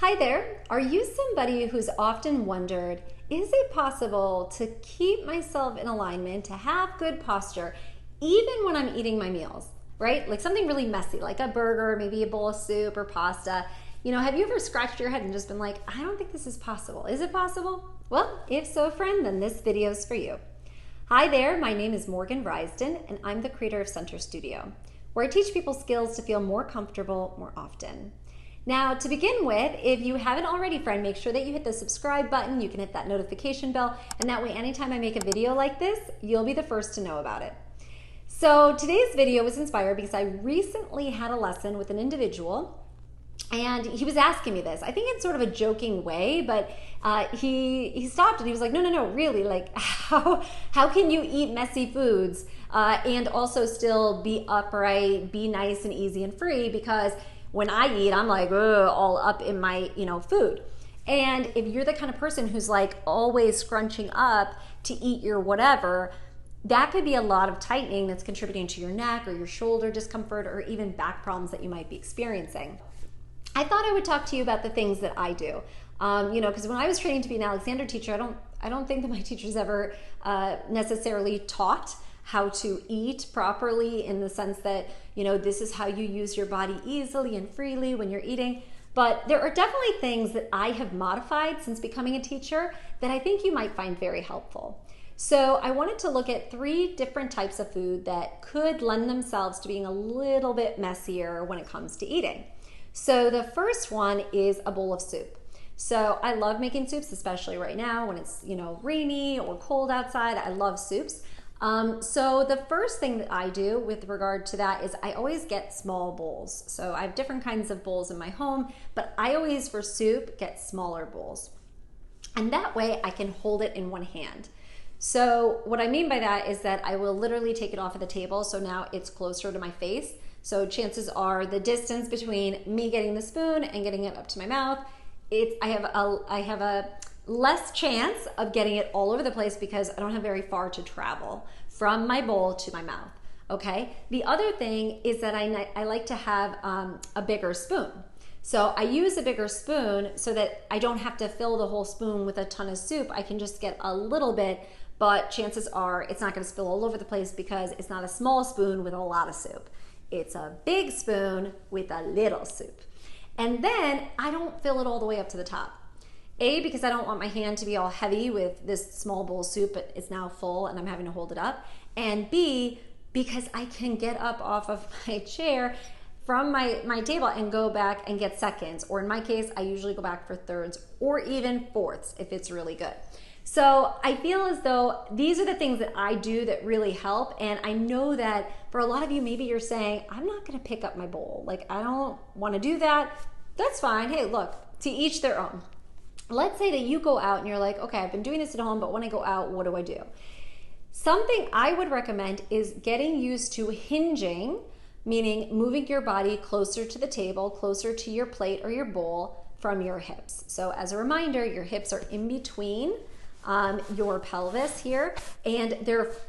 Hi there. Are you somebody who's often wondered, is it possible to keep myself in alignment, to have good posture, even when I'm eating my meals, right? Like something really messy, like a burger, maybe a bowl of soup or pasta. You know, have you ever scratched your head and just been like, I don't think this is possible. Is it possible? Well, if so, friend, then this video is for you. Hi there, my name is Morgan Risden, and I'm the creator of Center Studio, where I teach people skills to feel more comfortable more often. Now, to begin with, if you haven't already, friend, make sure that you hit the subscribe button. You can hit that notification bell, and that way anytime I make a video like this, you'll be the first to know about it. So today's video was inspired because I recently had a lesson with an individual, and he was asking me this. I think in sort of a joking way, but he stopped and he was like, no, really, like how can you eat messy foods and also still be upright, be nice and easy and free? Because when I eat, I'm like, all up in my, food. And if you're the kind of person who's like always scrunching up to eat your whatever, that could be a lot of tightening that's contributing to your neck or your shoulder discomfort or even back problems that you might be experiencing. I thought I would talk to you about the things that I do. Because when I was training to be an Alexander teacher, I don't think that my teachers ever necessarily taught how to eat properly in the sense that, this is how you use your body easily and freely when you're eating. But there are definitely things that I have modified since becoming a teacher that I think you might find very helpful. So I wanted to look at 3 different types of food that could lend themselves to being a little bit messier when it comes to eating. So the first one is a bowl of soup. So I love making soups, especially right now when it's, rainy or cold outside. I love soups. So the first thing that I do with regard to that is I always get small bowls. So I have different kinds of bowls in my home, but I always, for soup, get smaller bowls. And that way I can hold it in one hand. So what I mean by that is that I will literally take it off of the table. So now it's closer to my face. So chances are the distance between me getting the spoon and getting it up to my mouth, I have a less chance of getting it all over the place because I don't have very far to travel from my bowl to my mouth. Okay. The other thing is that I like to have a bigger spoon. So I use a bigger spoon so that I don't have to fill the whole spoon with a ton of soup. I can just get a little bit, but chances are it's not going to spill all over the place because it's not a small spoon with a lot of soup. It's a big spoon with a little soup. And then I don't fill it all the way up to the top. A, because I don't want my hand to be all heavy with this small bowl of soup, but it's now full and I'm having to hold it up. And B, because I can get up off of my chair from my table and go back and get seconds. Or in my case, I usually go back for thirds or even fourths if it's really good. So I feel as though these are the things that I do that really help. And I know that for a lot of you, maybe you're saying, I'm not gonna pick up my bowl. Like, I don't wanna do that. That's fine. Hey, look, to each their own. Let's say that you go out and you're like, okay, I've been doing this at home, but when I go out, what do I do? Something I would recommend is getting used to hinging, meaning moving your body closer to the table, closer to your plate or your bowl from your hips. So as a reminder, your hips are in between your pelvis here, and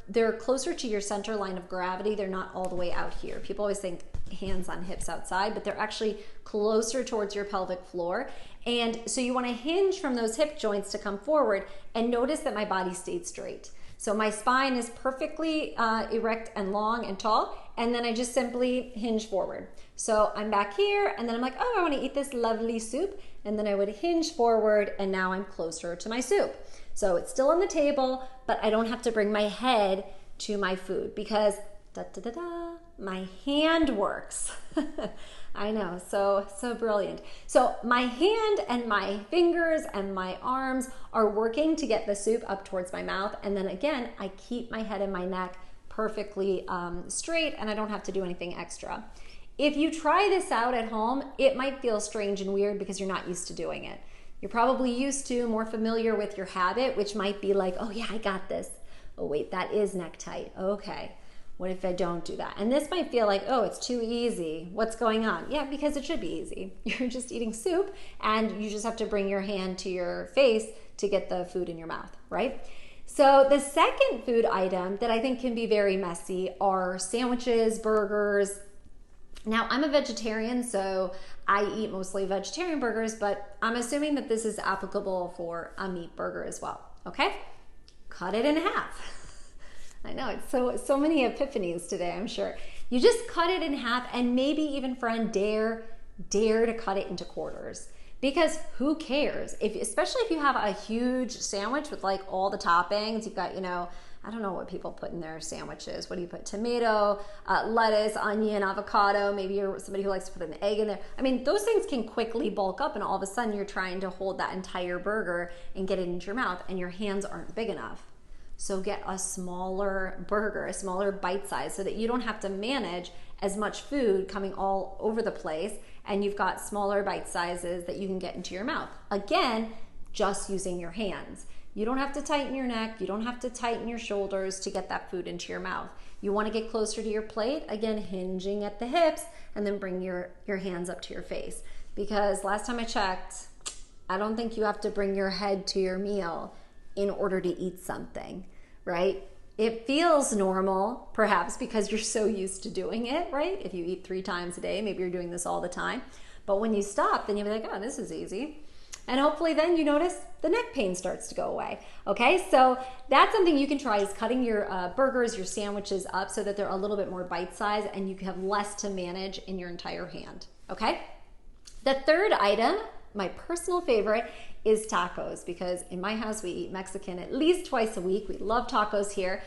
they're closer to your center line of gravity. They're not all the way out here. People always think hands on hips outside, but they're actually closer towards your pelvic floor. And so you want to hinge from those hip joints to come forward, and notice that my body stayed straight. So my spine is perfectly erect and long and tall, and then I just simply hinge forward. So I'm back here, and then I'm like, oh, I want to eat this lovely soup, and then I would hinge forward, and now I'm closer to my soup. So it's still on the table, but I don't have to bring my head to my food because my hand works. I know, so brilliant. So my hand and my fingers and my arms are working to get the soup up towards my mouth. And then again, I keep my head and my neck perfectly straight, and I don't have to do anything extra. If you try this out at home, it might feel strange and weird because you're not used to doing it. You're probably used to, more familiar with your habit, which might be like, oh yeah, I got this. Oh wait, that is neck tight. Okay. What if I don't do that? And this might feel like, oh, it's too easy. What's going on? Yeah, because it should be easy. You're just eating soup and you just have to bring your hand to your face to get the food in your mouth, right? So the second food item that I think can be very messy are sandwiches, burgers, Now, I'm a vegetarian, so I eat mostly vegetarian burgers, but I'm assuming that this is applicable for a meat burger as well, okay? Cut it in half. I know, it's so many epiphanies today, I'm sure. You just cut it in half, and maybe even, friend, dare to cut it into quarters. Because who cares? Especially if you have a huge sandwich with like all the toppings, you've got, I don't know what people put in their sandwiches. What do you put? Tomato, lettuce, onion, avocado. Maybe you're somebody who likes to put an egg in there. I mean, those things can quickly bulk up, and all of a sudden you're trying to hold that entire burger and get it into your mouth, and your hands aren't big enough. So get a smaller burger, a smaller bite size, so that you don't have to manage as much food coming all over the place, and you've got smaller bite sizes that you can get into your mouth. Again, just using your hands. You don't have to tighten your neck. You don't have to tighten your shoulders to get that food into your mouth. You want to get closer to your plate, again, hinging at the hips, and then bring your hands up to your face. Because last time I checked, I don't think you have to bring your head to your meal in order to eat something, right? It feels normal, perhaps because you're so used to doing it, right? If you eat 3 times a day, maybe you're doing this all the time. But when you stop, then you'll be like, oh, this is easy. And hopefully then you notice the neck pain starts to go away. Okay, so that's something you can try, is cutting your burgers, your sandwiches up so that they're a little bit more bite-sized and you can have less to manage in your entire hand. Okay? The third item, my personal favorite, is tacos, because in my house we eat Mexican at least twice a week. We love tacos here.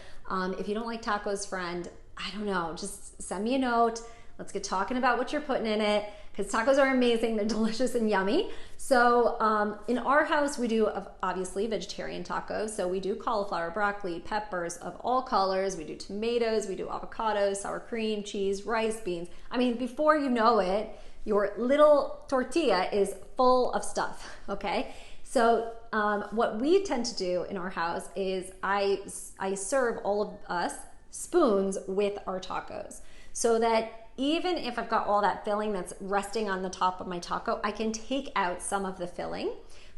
If you don't like tacos, friend, I don't know, just send me a note. Let's get talking about what you're putting in it, because tacos are amazing. They're delicious and yummy. So in our house, we do obviously vegetarian tacos. So we do cauliflower, broccoli, peppers of all colors. We do tomatoes, we do avocados, sour cream, cheese, rice, beans. I mean, before you know it, your little tortilla is full of stuff, okay? So what we tend to do in our house is I serve all of us spoons with our tacos, so that even if I've got all that filling that's resting on the top of my taco, I can take out some of the filling,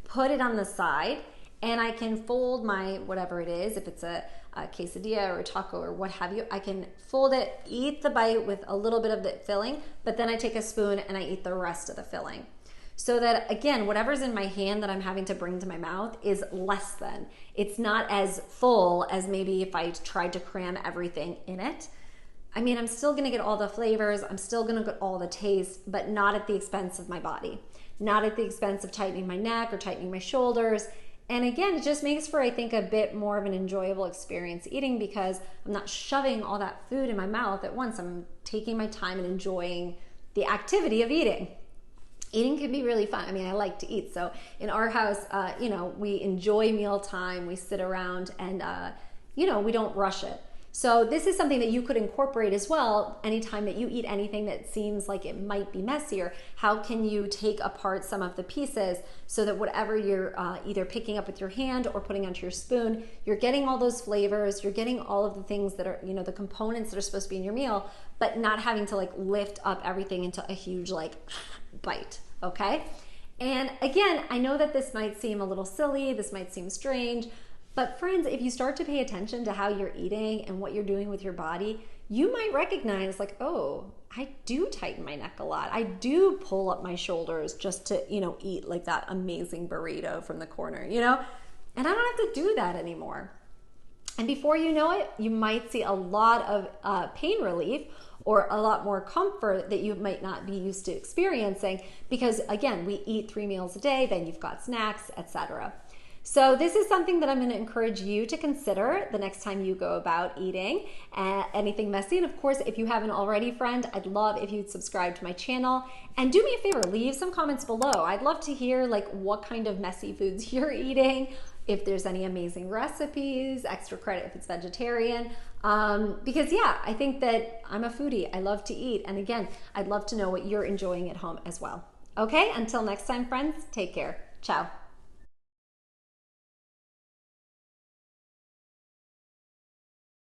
put it on the side, and I can fold my, whatever it is, if it's a quesadilla or a taco or what have you, I can fold it, eat the bite with a little bit of the filling, but then I take a spoon and I eat the rest of the filling. So that, again, whatever's in my hand that I'm having to bring to my mouth is less than. It's not as full as maybe if I tried to cram everything in it. I mean, I'm still gonna get all the flavors, I'm still gonna get all the taste, but not at the expense of my body. Not at the expense of tightening my neck or tightening my shoulders. And again, it just makes for, I think, a bit more of an enjoyable experience eating, because I'm not shoving all that food in my mouth at once. I'm taking my time and enjoying the activity of eating. Eating can be really fun. I mean, I like to eat. So in our house, we enjoy mealtime. We sit around and, we don't rush it. So this is something that you could incorporate as well. Anytime that you eat anything that seems like it might be messier, how can you take apart some of the pieces so that whatever you're either picking up with your hand or putting onto your spoon, you're getting all those flavors, you're getting all of the things that are, the components that are supposed to be in your meal, but not having to lift up everything into a huge bite, okay? And again, I know that this might seem a little silly, this might seem strange, but friends, if you start to pay attention to how you're eating and what you're doing with your body, you might recognize oh, I do tighten my neck a lot. I do pull up my shoulders just to, eat like that amazing burrito from the corner, and I don't have to do that anymore. And before you know it, you might see a lot of pain relief or a lot more comfort that you might not be used to experiencing, because again, we eat 3 meals a day, then you've got snacks, etc. So this is something that I'm going to encourage you to consider the next time you go about eating anything messy. And of course, if you haven't already, friend, I'd love if you'd subscribe to my channel. And do me a favor, leave some comments below. I'd love to hear what kind of messy foods you're eating, if there's any amazing recipes, extra credit if it's vegetarian. Because yeah, I think that I'm a foodie. I love to eat. And again, I'd love to know what you're enjoying at home as well. Okay, until next time, friends, take care. Ciao.